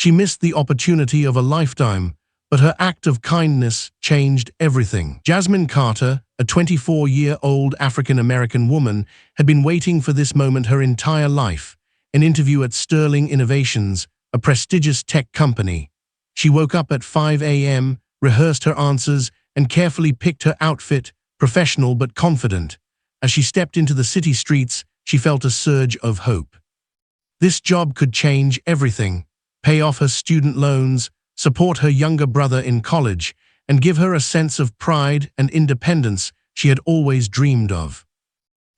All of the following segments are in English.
She missed the opportunity of a lifetime, but her act of kindness changed everything. Jasmine Carter, a 24-year-old African-American woman, had been waiting for this moment her entire life, an interview at Sterling Innovations, a prestigious tech company. She woke up at 5 a.m., rehearsed her answers, and carefully picked her outfit, professional but confident. As she stepped into the city streets, she felt a surge of hope. This job could change everything, pay off her student loans, support her younger brother in college, and give her a sense of pride and independence she had always dreamed of.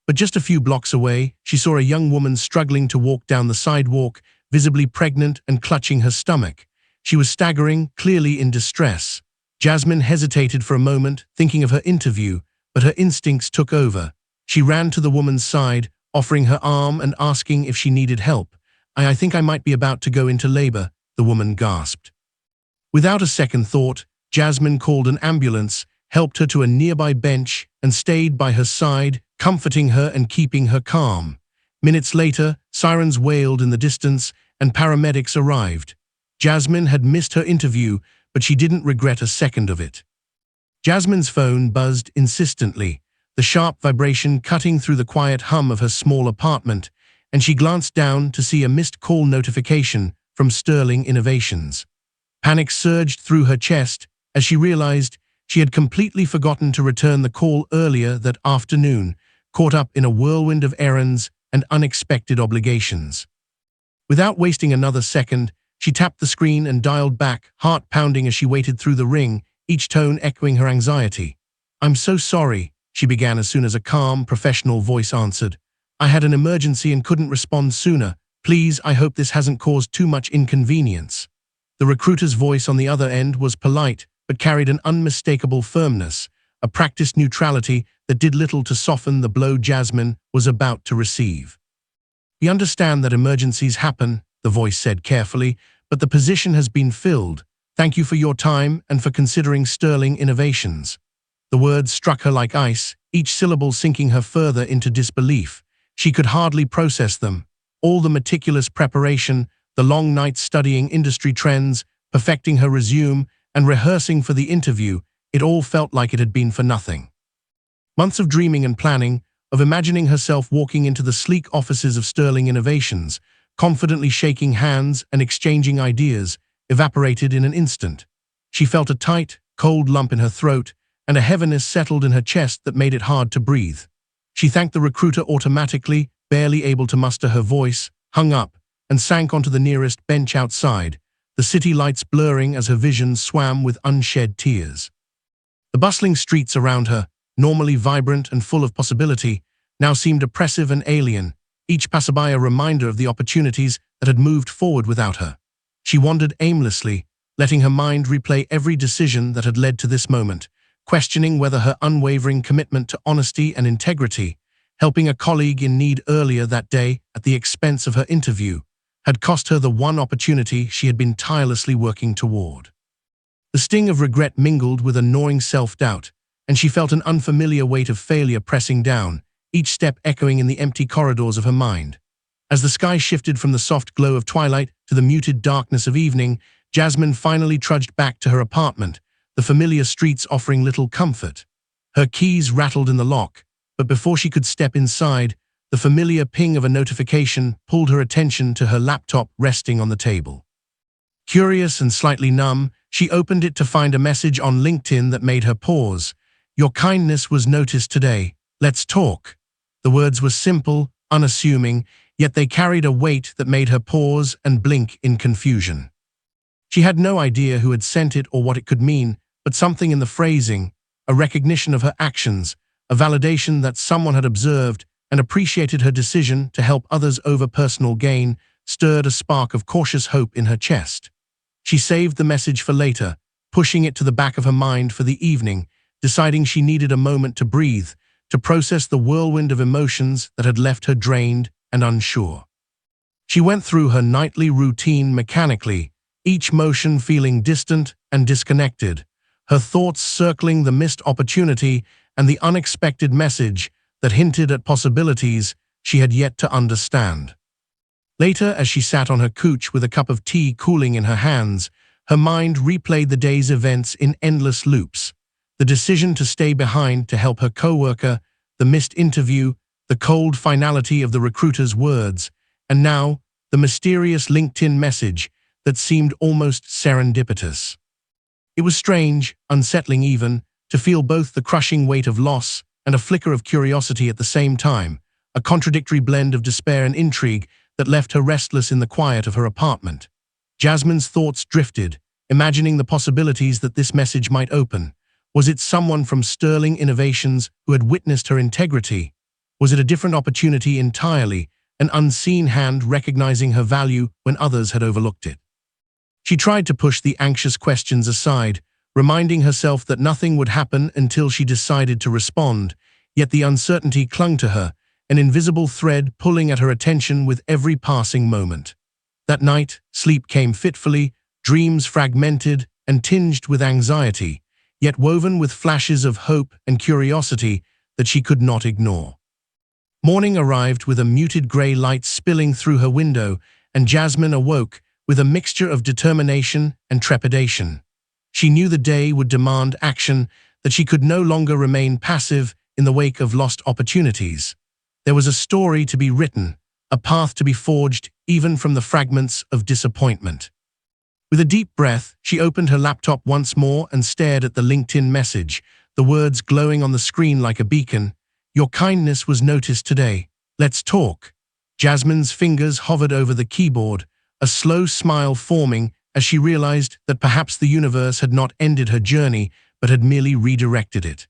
But just a few blocks away, she saw a young woman struggling to walk down the sidewalk, visibly pregnant and clutching her stomach. She was staggering, clearly in distress. Jasmine hesitated for a moment, thinking of her interview, but her instincts took over. She ran to the woman's side, offering her arm and asking if she needed help. I think I might be about to go into labor," the woman gasped. Without a second thought, Jasmine called an ambulance, helped her to a nearby bench, and stayed by her side, comforting her and keeping her calm. Minutes later, sirens wailed in the distance, and paramedics arrived. Jasmine had missed her interview, but she didn't regret a second of it. Jasmine's phone buzzed insistently, the sharp vibration cutting through the quiet hum of her small apartment, and she glanced down to see a missed call notification from Sterling Innovations. Panic surged through her chest as she realized she had completely forgotten to return the call earlier that afternoon, caught up in a whirlwind of errands and unexpected obligations. Without wasting another second, she tapped the screen and dialed back, heart pounding as she waited through the ring, each tone echoing her anxiety. "I'm so sorry," she began as soon as a calm, professional voice answered. "I had an emergency and couldn't respond sooner. Please, I hope this hasn't caused too much inconvenience." The recruiter's voice on the other end was polite, but carried an unmistakable firmness, a practiced neutrality that did little to soften the blow Jasmine was about to receive. "We understand that emergencies happen," the voice said carefully, "but the position has been filled. Thank you for your time and for considering Sterling Innovations." The words struck her like ice, each syllable sinking her further into disbelief. She could hardly process them. All the meticulous preparation, the long nights studying industry trends, perfecting her resume, and rehearsing for the interview, it all felt like it had been for nothing. Months of dreaming and planning, of imagining herself walking into the sleek offices of Sterling Innovations, confidently shaking hands and exchanging ideas, evaporated in an instant. She felt a tight, cold lump in her throat, and a heaviness settled in her chest that made it hard to breathe. She thanked the recruiter automatically, barely able to muster her voice, hung up, and sank onto the nearest bench outside, the city lights blurring as her vision swam with unshed tears. The bustling streets around her, normally vibrant and full of possibility, now seemed oppressive and alien, each passerby a reminder of the opportunities that had moved forward without her. She wandered aimlessly, letting her mind replay every decision that had led to this moment, questioning whether her unwavering commitment to honesty and integrity, helping a colleague in need earlier that day at the expense of her interview, had cost her the one opportunity she had been tirelessly working toward. The sting of regret mingled with a gnawing self-doubt, and she felt an unfamiliar weight of failure pressing down, each step echoing in the empty corridors of her mind. As the sky shifted from the soft glow of twilight to the muted darkness of evening, Jasmine finally trudged back to her apartment, the familiar streets offering little comfort. Her keys rattled in the lock, but before she could step inside, the familiar ping of a notification pulled her attention to her laptop resting on the table. Curious and slightly numb, she opened it to find a message on LinkedIn that made her pause. "Your kindness was noticed today. Let's talk." The words were simple, unassuming, yet they carried a weight that made her pause and blink in confusion. She had no idea who had sent it or what it could mean, but something in the phrasing, a recognition of her actions, a validation that someone had observed and appreciated her decision to help others over personal gain, stirred a spark of cautious hope in her chest. She saved the message for later, pushing it to the back of her mind for the evening, deciding she needed a moment to breathe, to process the whirlwind of emotions that had left her drained and unsure. She went through her nightly routine mechanically, each motion feeling distant and disconnected, her thoughts circling the missed opportunity and the unexpected message that hinted at possibilities she had yet to understand. Later, as she sat on her couch with a cup of tea cooling in her hands, her mind replayed the day's events in endless loops. The decision to stay behind to help her co-worker, the missed interview, the cold finality of the recruiter's words, and now the mysterious LinkedIn message that seemed almost serendipitous. It was strange, unsettling even, to feel both the crushing weight of loss and a flicker of curiosity at the same time, a contradictory blend of despair and intrigue that left her restless in the quiet of her apartment. Jasmine's thoughts drifted, imagining the possibilities that this message might open. Was it someone from Sterling Innovations who had witnessed her integrity? Was it a different opportunity entirely, an unseen hand recognizing her value when others had overlooked it? She tried to push the anxious questions aside, reminding herself that nothing would happen until she decided to respond, yet the uncertainty clung to her, an invisible thread pulling at her attention with every passing moment. That night, sleep came fitfully, dreams fragmented and tinged with anxiety, yet woven with flashes of hope and curiosity that she could not ignore. Morning arrived with a muted grey light spilling through her window, and Jasmine awoke with a mixture of determination and trepidation. She knew the day would demand action, that she could no longer remain passive in the wake of lost opportunities. There was a story to be written, a path to be forged even from the fragments of disappointment. With a deep breath, she opened her laptop once more and stared at the LinkedIn message, the words glowing on the screen like a beacon. "Your kindness was noticed today. Let's talk." Jasmine's fingers hovered over the keyboard, a slow smile forming as she realized that perhaps the universe had not ended her journey but had merely redirected it.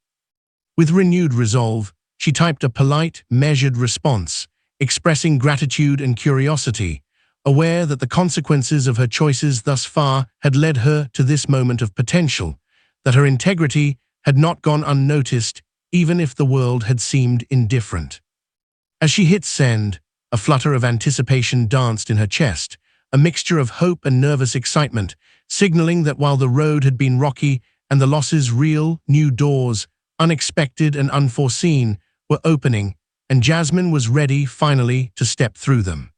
With renewed resolve, she typed a polite, measured response, expressing gratitude and curiosity, aware that the consequences of her choices thus far had led her to this moment of potential, that her integrity had not gone unnoticed even if the world had seemed indifferent. As she hit send, a flutter of anticipation danced in her chest, a mixture of hope and nervous excitement, signaling that while the road had been rocky and the losses real, new doors, unexpected and unforeseen, were opening, and Jasmine was ready, finally, to step through them.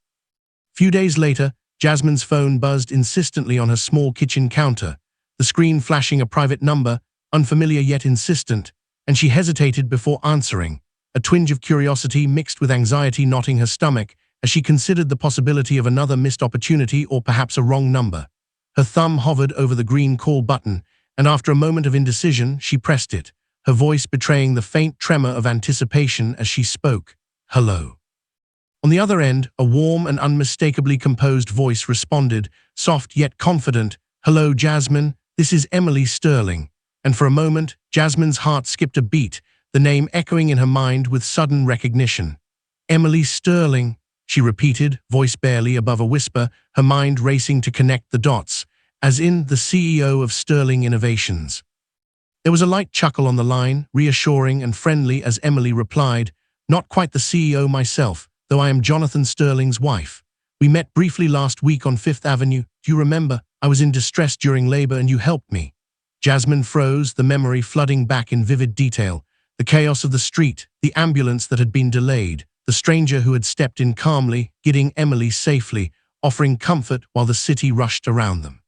Few days later, Jasmine's phone buzzed insistently on her small kitchen counter, the screen flashing a private number, unfamiliar yet insistent, and she hesitated before answering, a twinge of curiosity mixed with anxiety knotting her stomach as she considered the possibility of another missed opportunity or perhaps a wrong number. Her thumb hovered over the green call button, and after a moment of indecision, she pressed it, her voice betraying the faint tremor of anticipation as she spoke. "Hello." On the other end, a warm and unmistakably composed voice responded, soft yet confident. "Hello, Jasmine, this is Emily Sterling." And for a moment, Jasmine's heart skipped a beat, the name echoing in her mind with sudden recognition. "Emily Sterling," she repeated, voice barely above a whisper, her mind racing to connect the dots, as in the CEO of Sterling Innovations. There was a light chuckle on the line, reassuring and friendly as Emily replied, "Not quite the CEO myself, though I am Jonathan Sterling's wife. We met briefly last week on Fifth Avenue. Do you remember? I was in distress during labor and you helped me." Jasmine froze, the memory flooding back in vivid detail. The chaos of the street, the ambulance that had been delayed, the stranger who had stepped in calmly, guiding Emily safely, offering comfort while the city rushed around them.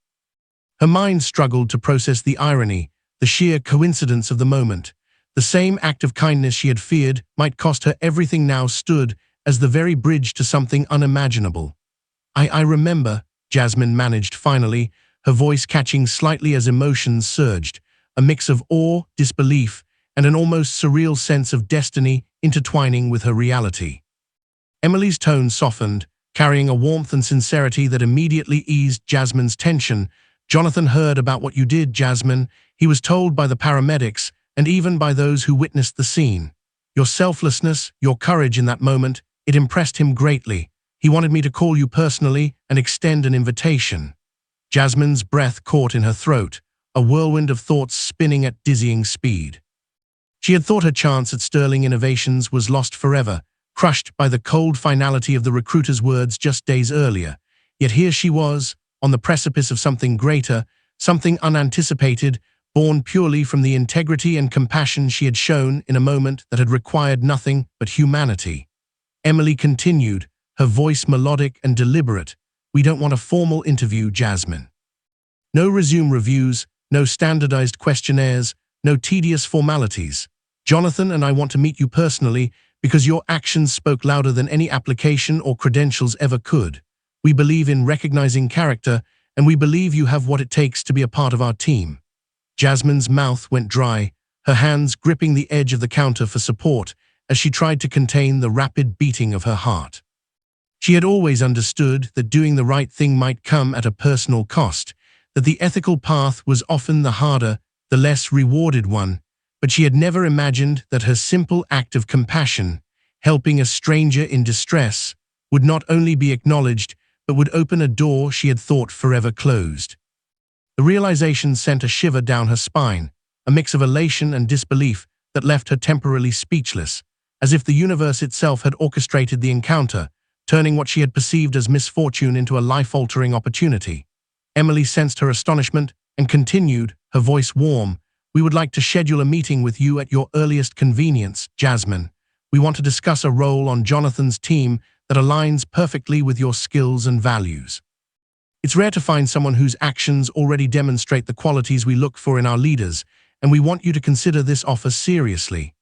Her mind struggled to process the irony, the sheer coincidence of the moment. The same act of kindness she had feared might cost her everything now stood as the very bridge to something unimaginable. I remember," Jasmine managed finally, her voice catching slightly as emotions surged, a mix of awe, disbelief, and an almost surreal sense of destiny intertwining with her reality. Emily's tone softened, carrying a warmth and sincerity that immediately eased Jasmine's tension. "Jonathan heard about what you did, Jasmine. He was told by the paramedics, and even by those who witnessed the scene. Your selflessness, your courage in that moment, it impressed him greatly. He wanted me to call you personally and extend an invitation." Jasmine's breath caught in her throat, a whirlwind of thoughts spinning at dizzying speed. She had thought her chance at Sterling Innovations was lost forever, crushed by the cold finality of the recruiter's words just days earlier. Yet here she was, on the precipice of something greater, something unanticipated, born purely from the integrity and compassion she had shown in a moment that had required nothing but humanity. Emily continued, her voice melodic and deliberate. "We don't want a formal interview, Jasmine. No resume reviews, no standardized questionnaires, no tedious formalities. Jonathan and I want to meet you personally because your actions spoke louder than any application or credentials ever could. We believe in recognizing character, and we believe you have what it takes to be a part of our team." Jasmine's mouth went dry, her hands gripping the edge of the counter for support as she tried to contain the rapid beating of her heart. She had always understood that doing the right thing might come at a personal cost, that the ethical path was often the harder, the less rewarded one, but she had never imagined that her simple act of compassion, helping a stranger in distress, would not only be acknowledged, but would open a door she had thought forever closed. The realization sent a shiver down her spine, a mix of elation and disbelief that left her temporarily speechless, as if the universe itself had orchestrated the encounter, turning what she had perceived as misfortune into a life-altering opportunity. Emily sensed her astonishment and continued, her voice warm, "We would like to schedule a meeting with you at your earliest convenience, Jasmine. We want to discuss a role on Jonathan's team that aligns perfectly with your skills and values. It's rare to find someone whose actions already demonstrate the qualities we look for in our leaders, and we want you to consider this offer seriously."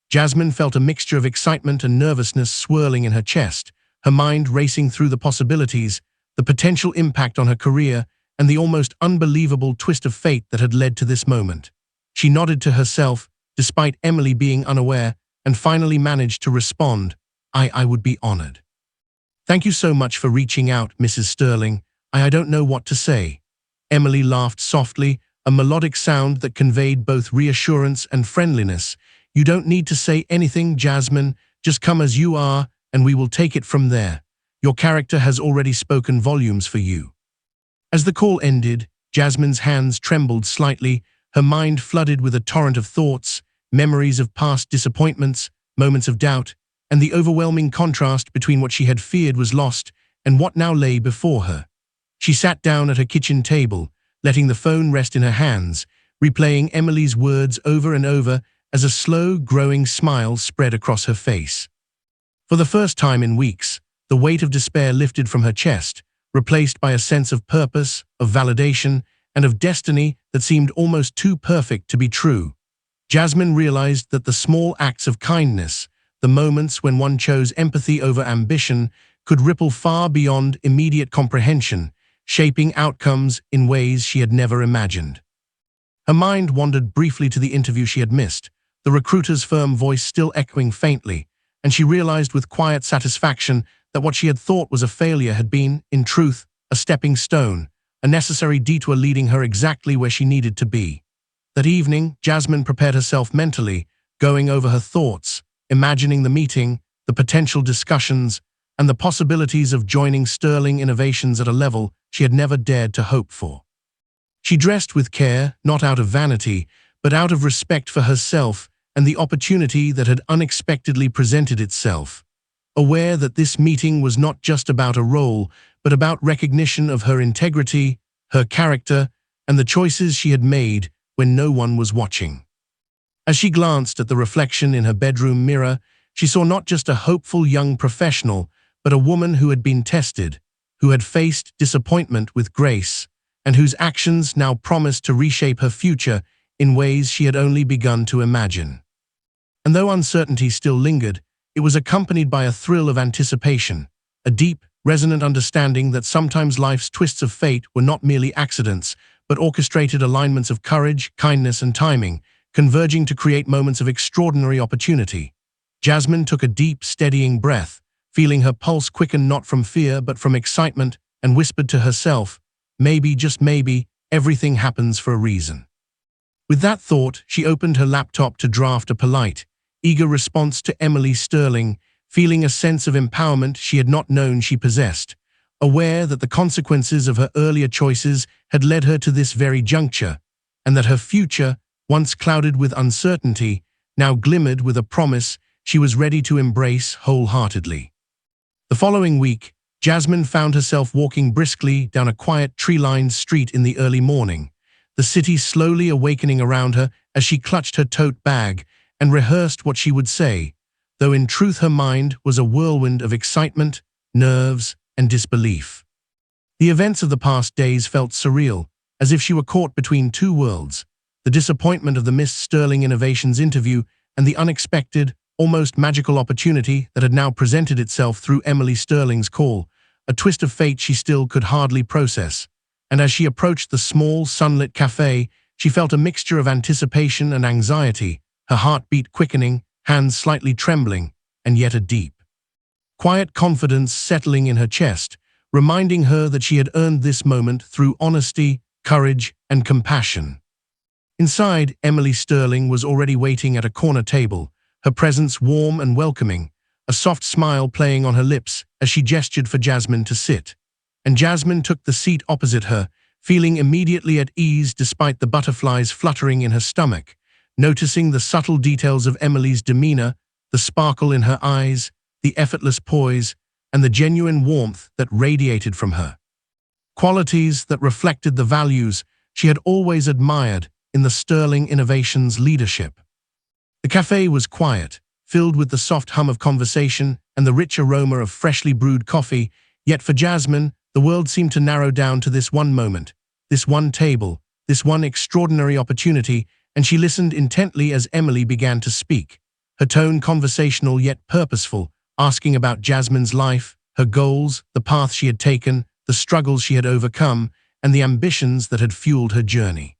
Jasmine felt a mixture of excitement and nervousness swirling in her chest, her mind racing through the possibilities, the potential impact on her career, and the almost unbelievable twist of fate that had led to this moment. She nodded to herself, despite Emily being unaware, and finally managed to respond, I would be honored. "Thank you so much for reaching out, Mrs. Sterling. I don't know what to say." Emily laughed softly, a melodic sound that conveyed both reassurance and friendliness. "You don't need to say anything, Jasmine. Just come as you are, and we will take it from there. Your character has already spoken volumes for you." As the call ended, Jasmine's hands trembled slightly, her mind flooded with a torrent of thoughts, memories of past disappointments, moments of doubt, and the overwhelming contrast between what she had feared was lost and what now lay before her. She sat down at her kitchen table, letting the phone rest in her hands, replaying Emily's words over and over as a slow, growing smile spread across her face. For the first time in weeks, the weight of despair lifted from her chest, replaced by a sense of purpose, of validation, and of destiny that seemed almost too perfect to be true. Jasmine realized that the small acts of kindness, the moments when one chose empathy over ambition, could ripple far beyond immediate comprehension, shaping outcomes in ways she had never imagined. Her mind wandered briefly to the interview she had missed, the recruiter's firm voice still echoing faintly, and she realized with quiet satisfaction that what she had thought was a failure had been, in truth, a stepping stone, a necessary detour leading her exactly where she needed to be. That evening, Jasmine prepared herself mentally, going over her thoughts, imagining the meeting, the potential discussions, and the possibilities of joining Sterling Innovations at a level she had never dared to hope for. She dressed with care, not out of vanity, but out of respect for herself and the opportunity that had unexpectedly presented itself. Aware that this meeting was not just about a role, but about recognition of her integrity, her character, and the choices she had made when no one was watching. As she glanced at the reflection in her bedroom mirror, she saw not just a hopeful young professional, but a woman who had been tested, who had faced disappointment with grace, and whose actions now promised to reshape her future in ways she had only begun to imagine. And though uncertainty still lingered, it was accompanied by a thrill of anticipation, a deep, resonant understanding that sometimes life's twists of fate were not merely accidents, but orchestrated alignments of courage, kindness, and timing, converging to create moments of extraordinary opportunity. Jasmine took a deep, steadying breath, feeling her pulse quicken not from fear but from excitement, and whispered to herself, maybe, just maybe, everything happens for a reason. With that thought, she opened her laptop to draft a polite, eager response to Emily Sterling, feeling a sense of empowerment she had not known she possessed, aware that the consequences of her earlier choices had led her to this very juncture, and that her future, once clouded with uncertainty, now glimmered with a promise she was ready to embrace wholeheartedly. The following week, Jasmine found herself walking briskly down a quiet tree-lined street in the early morning, the city slowly awakening around her as she clutched her tote bag and rehearsed what she would say, though in truth her mind was a whirlwind of excitement, nerves, and disbelief. The events of the past days felt surreal, as if she were caught between two worlds: the disappointment of the missed Sterling Innovations interview and the unexpected, almost magical opportunity that had now presented itself through Emily Sterling's call, a twist of fate she still could hardly process. And as she approached the small, sunlit cafe, she felt a mixture of anticipation and anxiety, her heartbeat quickening, hands slightly trembling, and yet a deep, quiet confidence settling in her chest, reminding her that she had earned this moment through honesty, courage, and compassion. Inside, Emily Sterling was already waiting at a corner table, her presence warm and welcoming, a soft smile playing on her lips as she gestured for Jasmine to sit. And Jasmine took the seat opposite her, feeling immediately at ease despite the butterflies fluttering in her stomach, noticing the subtle details of Emily's demeanor, the sparkle in her eyes, the effortless poise, and the genuine warmth that radiated from her. Qualities that reflected the values she had always admired in the Sterling Innovations leadership. The cafe was quiet, filled with the soft hum of conversation and the rich aroma of freshly brewed coffee, yet for Jasmine, the world seemed to narrow down to this one moment, this one table, this one extraordinary opportunity, and she listened intently as Emily began to speak, her tone conversational yet purposeful, asking about Jasmine's life, her goals, the path she had taken, the struggles she had overcome, and the ambitions that had fueled her journey.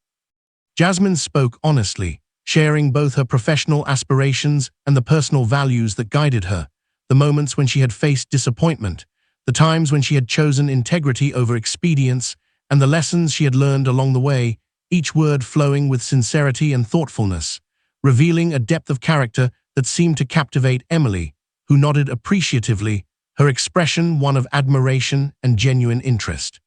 Jasmine spoke honestly, sharing both her professional aspirations and the personal values that guided her, the moments when she had faced disappointment, the times when she had chosen integrity over expedience, and the lessons she had learned along the way, each word flowing with sincerity and thoughtfulness, revealing a depth of character that seemed to captivate Emily, who nodded appreciatively, her expression one of admiration and genuine interest.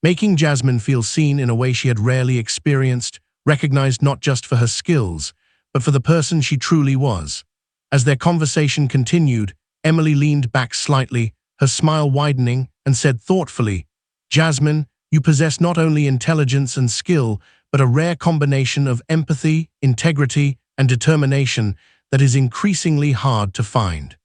Making Jasmine feel seen in a way she had rarely experienced, recognized not just for her skills, but for the person she truly was. As their conversation continued, Emily leaned back slightly, her smile widening, and said thoughtfully, "Jasmine, you possess not only intelligence and skill, but a rare combination of empathy, integrity, and determination that is increasingly hard to find.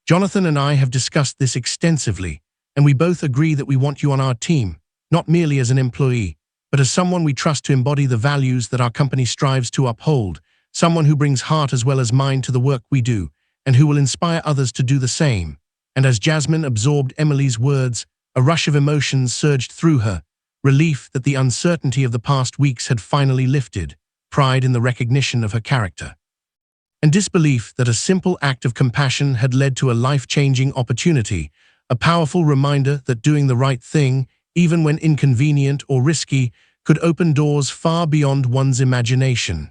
Jonathan and I have discussed this extensively, and we both agree that we want you on our team, not merely as an employee, but as someone we trust to embody the values that our company strives to uphold, someone who brings heart as well as mind to the work we do, and who will inspire others to do the same." And as Jasmine absorbed Emily's words, a rush of emotions surged through her, relief that the uncertainty of the past weeks had finally lifted, pride in the recognition of her character, and disbelief that a simple act of compassion had led to a life-changing opportunity, a powerful reminder that doing the right thing, even when inconvenient or risky, could open doors far beyond one's imagination.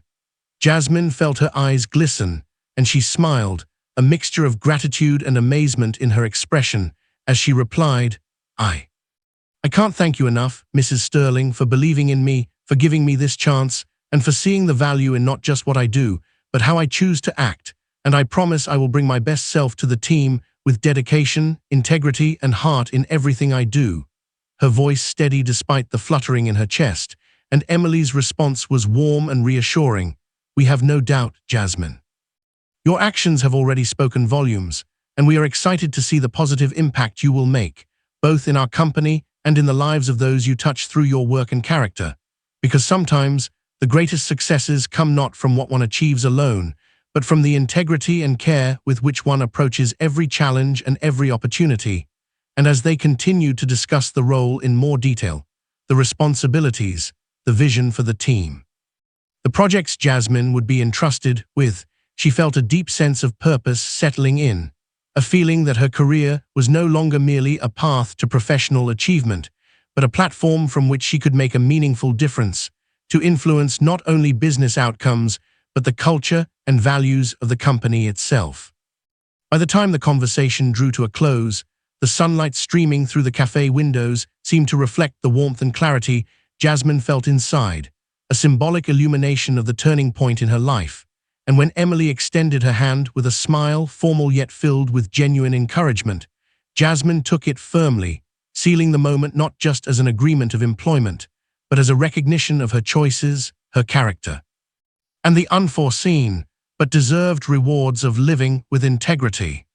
Jasmine felt her eyes glisten, and she smiled, a mixture of gratitude and amazement in her expression, as she replied, I can't thank you enough, Mrs. Sterling, for believing in me, for giving me this chance, and for seeing the value in not just what I do, but how I choose to act, and I promise I will bring my best self to the team with dedication, integrity, and heart in everything I do." Her voice steady despite the fluttering in her chest, and Emily's response was warm and reassuring. "We have no doubt, Jasmine. Your actions have already spoken volumes, and we are excited to see the positive impact you will make, both in our company and in the lives of those you touch through your work and character. Because sometimes, the greatest successes come not from what one achieves alone, but from the integrity and care with which one approaches every challenge and every opportunity." And as they continued to discuss the role in more detail, the responsibilities, the vision for the team, the projects Jasmine would be entrusted with, she felt a deep sense of purpose settling in, a feeling that her career was no longer merely a path to professional achievement, but a platform from which she could make a meaningful difference, to influence not only business outcomes, but the culture and values of the company itself. By the time the conversation drew to a close, the sunlight streaming through the cafe windows seemed to reflect the warmth and clarity Jasmine felt inside, a symbolic illumination of the turning point in her life. And when Emily extended her hand with a smile, formal yet filled with genuine encouragement, Jasmine took it firmly, sealing the moment not just as an agreement of employment, but as a recognition of her choices, her character, and the unforeseen, but deserved rewards of living with integrity.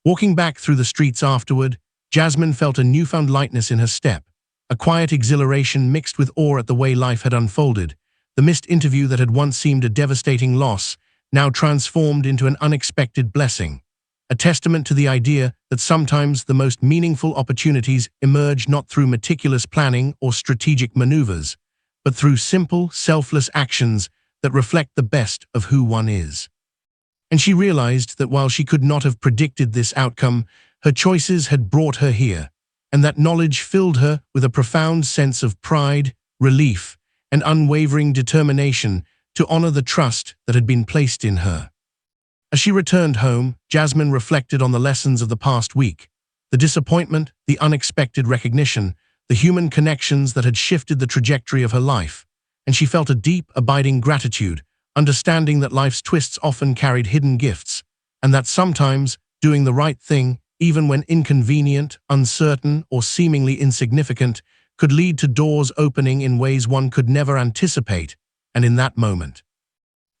Walking back through the streets afterward, Jasmine felt a newfound lightness in her step, a quiet exhilaration mixed with awe at the way life had unfolded. The missed interview that had once seemed a devastating loss now transformed into an unexpected blessing, a testament to the idea that sometimes the most meaningful opportunities emerge not through meticulous planning or strategic maneuvers, but through simple, selfless actions that reflect the best of who one is. And she realized that while she could not have predicted this outcome, her choices had brought her here, and that knowledge filled her with a profound sense of pride, relief, and unwavering determination to honor the trust that had been placed in her. As she returned home, Jasmine reflected on the lessons of the past week, the disappointment, the unexpected recognition, the human connections that had shifted the trajectory of her life, and she felt a deep, abiding gratitude, understanding that life's twists often carried hidden gifts, and that sometimes doing the right thing, even when inconvenient, uncertain, or seemingly insignificant, could lead to doors opening in ways one could never anticipate. And in that moment,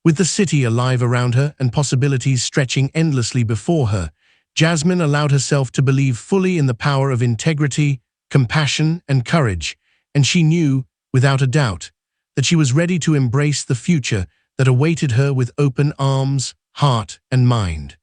with the city alive around her and possibilities stretching endlessly before her, Jasmine allowed herself to believe fully in the power of integrity, compassion, and courage, and she knew, without a doubt, that she was ready to embrace the future that awaited her with open arms, heart, and mind.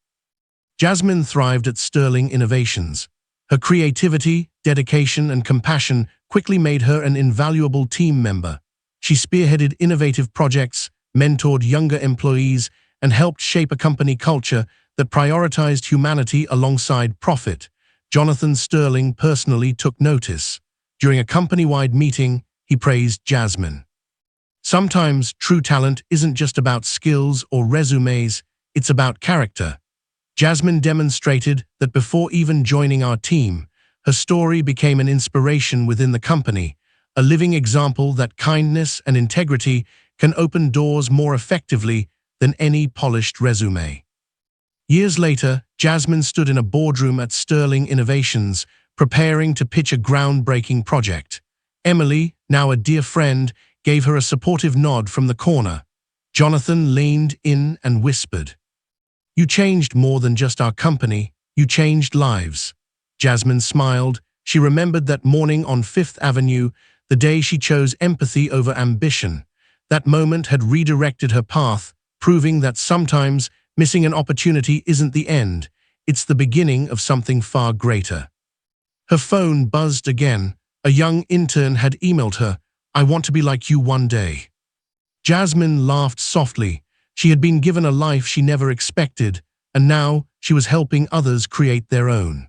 Jasmine thrived at Sterling Innovations. Her creativity, dedication, and compassion quickly made her an invaluable team member. She spearheaded innovative projects, mentored younger employees, and helped shape a company culture that prioritized humanity alongside profit. Jonathan Sterling personally took notice. During a company-wide meeting, he praised Jasmine. Sometimes true talent isn't just about skills or resumes, it's about character. Jasmine demonstrated that before even joining our team, her story became an inspiration within the company, a living example that kindness and integrity can open doors more effectively than any polished resume. Years later, Jasmine stood in a boardroom at Sterling Innovations, preparing to pitch a groundbreaking project. Emily, now a dear friend, gave her a supportive nod from the corner. Jonathan leaned in and whispered, "You changed more than just our company, you changed lives." Jasmine smiled. She remembered that morning on Fifth Avenue, the day she chose empathy over ambition. That moment had redirected her path, proving that sometimes missing an opportunity isn't the end, it's the beginning of something far greater. Her phone buzzed again. A young intern had emailed her, "I want to be like you one day." Jasmine laughed softly. She had been given a life she never expected, and now she was helping others create their own.